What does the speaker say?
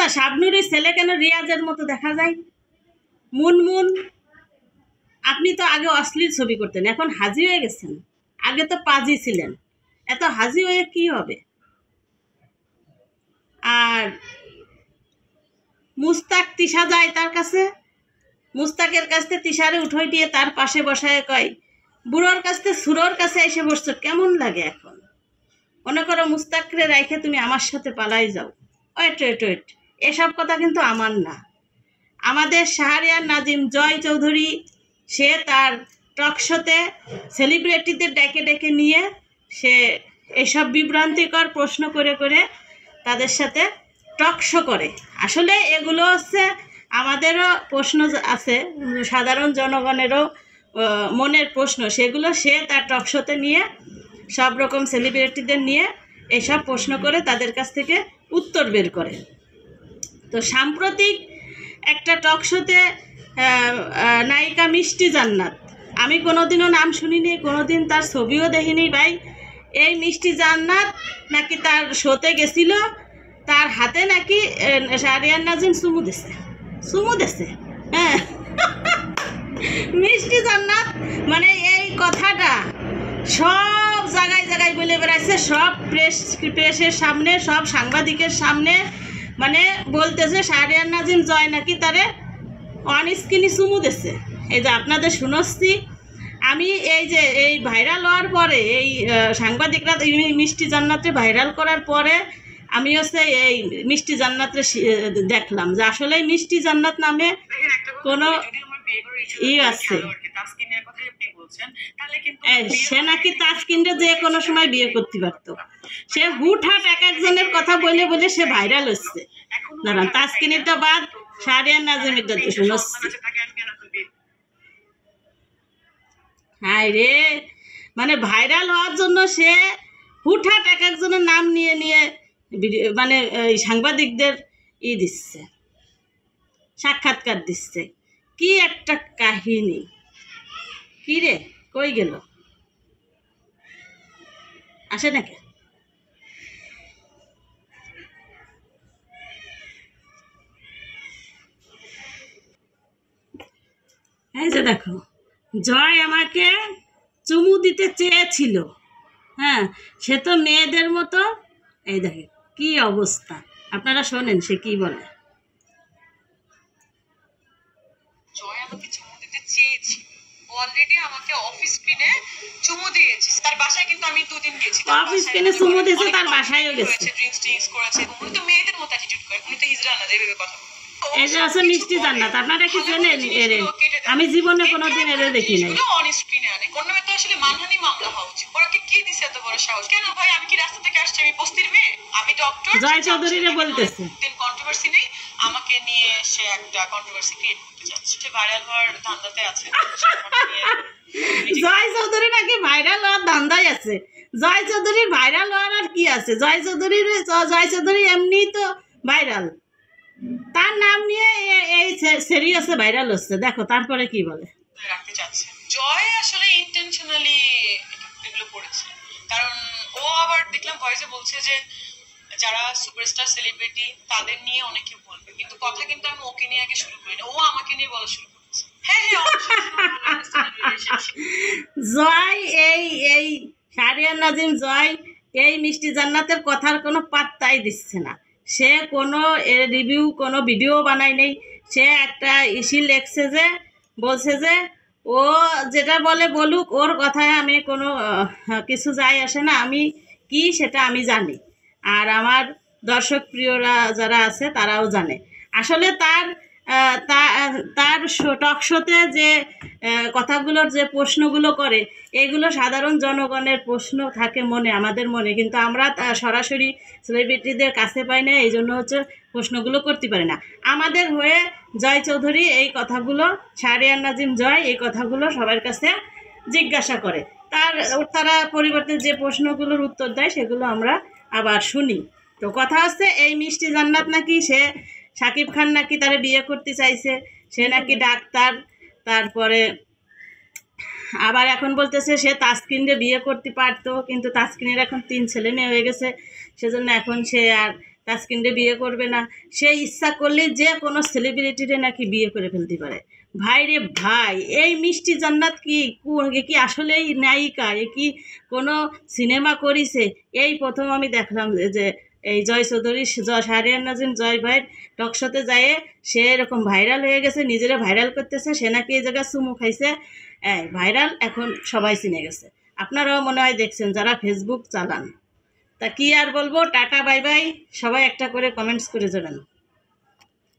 আচ্ছা, শাবনুরের ছেলে কেন রিয়াজের মতো দেখা যায়? মুনমুন, আপনি তো আগে অশ্লীল ছবি করতেন, এখন হাজি হয়ে গেছেন। আগে তো পাজি ছিলেন, এত হাজি হয়ে কি হবে? আর মুস্তাক তিশা যায় তার কাছে, মুস্তাকের কাছে তিশারে উঠোই দিয়ে তার পাশে বসায় কয়, বুড়োর কাছে সুরোর কাছে এসে বসছো, কেমন লাগে এখন? মনে করো মুস্তাকরে রাইখে তুমি আমার সাথে পালাই যাও। ওয়েট ওয়েট ওয়েট, এসব কথা কিন্তু আমার না। আমাদের শাহরিয়ার নাজিম জয় চৌধুরী, সে তার টকশোতে সেলিব্রিটিদের ডেকে ডেকে নিয়ে সে এসব বিভ্রান্তিকর প্রশ্ন করে করে তাদের সাথে টকশো করে। আসলে এগুলো হচ্ছে আমাদেরও প্রশ্ন আছে, সাধারণ জনগণেরও মনের প্রশ্ন, সেগুলো সে তার টকশোতে নিয়ে সব রকম সেলিব্রিটিদের নিয়ে এসব প্রশ্ন করে তাদের কাছ থেকে উত্তর বের করে। তো সাম্প্রতিক একটা টকশোতে নায়িকা মিষ্টি জান্নাত, আমি কোনোদিনও নাম শুনিনি, কোনোদিন তার ছবিও দেখিনি ভাই। এই মিষ্টি জান্নাত নাকি তার শোতে গেছিল, তার হাতে নাকি শাহরিয়ার নাজিম চুমু দিছে। হ্যাঁ, মিষ্টি জান্নাত মানে এই কথাটা সব জায়গায় জায়গায় বলে বেড়াচ্ছে, সব প্রেসের সামনে, সব সাংবাদিকের সামনে, মানে বলতেছে শাহরিয়ার নাজিম জয় নাকি তারে অন স্ক্রিনে চুমু দিচ্ছে। এই যে আপনাদের শুনছি আমি, এই যে এই ভাইরাল হওয়ার পরে, এই সাংবাদিকরা মিষ্টি জান্নাতরে ভাইরাল করার পরে আমি হচ্ছে এই মিষ্টি জান্নাতরে দেখলাম যে আসলে মিষ্টি জান্নাত নামে কোনো আছে, সে নাকি তাসকিনরে যে কোনো সময় বিয়ে করতে পারতো। সে হুটহাট এক একজনের কথা বলে বলে সে ভাইরাল হচ্ছে। দাঁড়ান, তাসকিনেরটা বাদ, শাহরিয়ার নাজিমেরটা শুনছি। হায় রে, মানে ভাইরাল হওয়ার জন্য সে হুটহাট এক একজনের নাম নিয়ে নিয়ে মানে সাংবাদিকদের দিচ্ছে, সাক্ষাৎকার দিচ্ছে। কি একটা কাহিনী! কি রে, কই গেল? আসে নাকি? এই যে দেখো, জয় আমাকে চুমু দিতে চেয়েছিল। হ্যাঁ, সে তো মেয়েদের মতো। এই দেখে কি অবস্থা, আপনারা শোনেন সে কি বলে। জয় আমাকে চুমু দিতে চেয়েছিল, অলরেডি আমাকে অফিস স্ক্রিনে চুমু দিয়েছে। তার বাসায় কিন্তু আমি 2 দিন গেছি, অফিস স্ক্রিনে চুমু দিয়েছে, তার বাসায়ও গেছে। ড্রিঙ্কস করেছে, উনি তো মেয়েদের মতো অ্যাটিটিউড করে, উনি তো হিজড়া না, যেভাবে কথা বলে। এই যে আছে মিষ্টি জান্নাত, আপনারা কি জানেন এরে? আমি জীবনে কোনোদিন এরে দেখি নাই। অন স্ক্রিনে আনে কোন নামে, তো আসলে মানহানি মামলা হওয়া উচিত। ওরাকে কি দিছে এত বড় সাহস? কেন ভাই, আমি কি রাস্তা থেকে আসছি? আমি বস্তির মেয়ে, আমি ডক্টর। জয় চৌধুরীরে বলতেছে দিন কন্ট্রোভার্সি নেই, আমাকে নিয়ে সে একটা কন্ট্রোভার্সি ক্রিয়েট করতে যাচ্ছে, সে ভাইরাল হওয়ার ধান্দাতে আছে। জয় চৌধুরী নাকি ভাইরাল হওয়ার ধান্দায় আছে। জয় চৌধুরীর ভাইরাল হওয়ার আর কি আছে? জয় চৌধুরী এমনি তো ভাইরাল, তার নাম নিয়ে এই সিরিয়াসে ভাইরাল হচ্ছে। দেখো তারপরে কি বলে। রাখতে চাচ্ছে জয় আসলে ইন্টেনশনালি এগুলো করেছে, কারণ ও আবার দেখলাম ভয়েসে বলছে যে যারা সুপারস্টার সেলিব্রিটি তাদের নিয়ে অনেকে বলবে, কিন্তু কথা কিন্তু আমি ওকে নিয়ে আগে শুরু করি না, ও আমাকে নিয়ে বলা শুরু করেছে। হ্যাঁ, জয় এই শাহরিয়ার নাজিম জয় এই মিষ্টি জান্নাতের কথার কোনো পাত্তাই দিচ্ছে না। সে কোনো রিভিউ, কোনো ভিডিও বানায় নেই। সে একটা ইসি লেখছে যে, বলছে যে ও যেটা বলে বলুক, ওর কথায় আমি কোনো কিছু যায় আসে না, আমি কি সেটা আমি জানি, আর আমার দর্শক প্রিয়রা যারা আছে তারাও জানে। আসলে তার টক শোতে যে কথাগুলোর যে প্রশ্নগুলো করে, এগুলো সাধারণ জনগণের প্রশ্ন থাকে মনে, আমাদের মনে, কিন্তু আমরা সরাসরি সেলিব্রিটিদের কাছে পাই না, এই জন্য হচ্ছে প্রশ্নগুলো করতে পারি না। আমাদের হয়ে জয় চৌধুরী এই কথাগুলো, শাহরিয়ার নাজিম জয় এই কথাগুলো সবার কাছে জিজ্ঞাসা করে, তারা পরিবর্তে যে প্রশ্নগুলোর উত্তর দেয় সেগুলো আমরা আবার শুনি। তো কথা হচ্ছে এই মিষ্টি জান্নাত নাকি সে শাকিব খান নাকি তারে বিয়ে করতে চাইছে, সে নাকি ডাক্তার, তারপরে আবার এখন বলতেছে সে তাসকিনরে বিয়ে করতে পারতো, কিন্তু তাসকিনের এখন 3 ছেলে মেয়ে হয়ে গেছে, সেজন্য এখন সে আর তাসকিনরে বিয়ে করবে না, সে ইচ্ছা করলে যে কোনো সেলিব্রিটিরে নাকি বিয়ে করে ফেলতে পারে। ভাই রে ভাই, এই মিষ্টি জান্নাত কি আসলেই নায়িকা? এ কি কোনো সিনেমা করিছে? এই প্রথম আমি দেখলাম যে এই জয় চৌধুরী, শাহরিয়ার নাজিম জয় ভাইয়ের টকশোতে যায় সে এরকম ভাইরাল হয়ে গেছে, নিজেরা ভাইরাল করতেছে, সে নাকি এই জায়গায় চুমু খাইছে, ভাইরাল, এখন সবাই চিনে গেছে। আপনারাও মনে হয় দেখছেন যারা ফেসবুক চালান। তা কি আর বলবো, টাটা বাই বাই, সবাই একটা করে কমেন্টস করে যাবেন।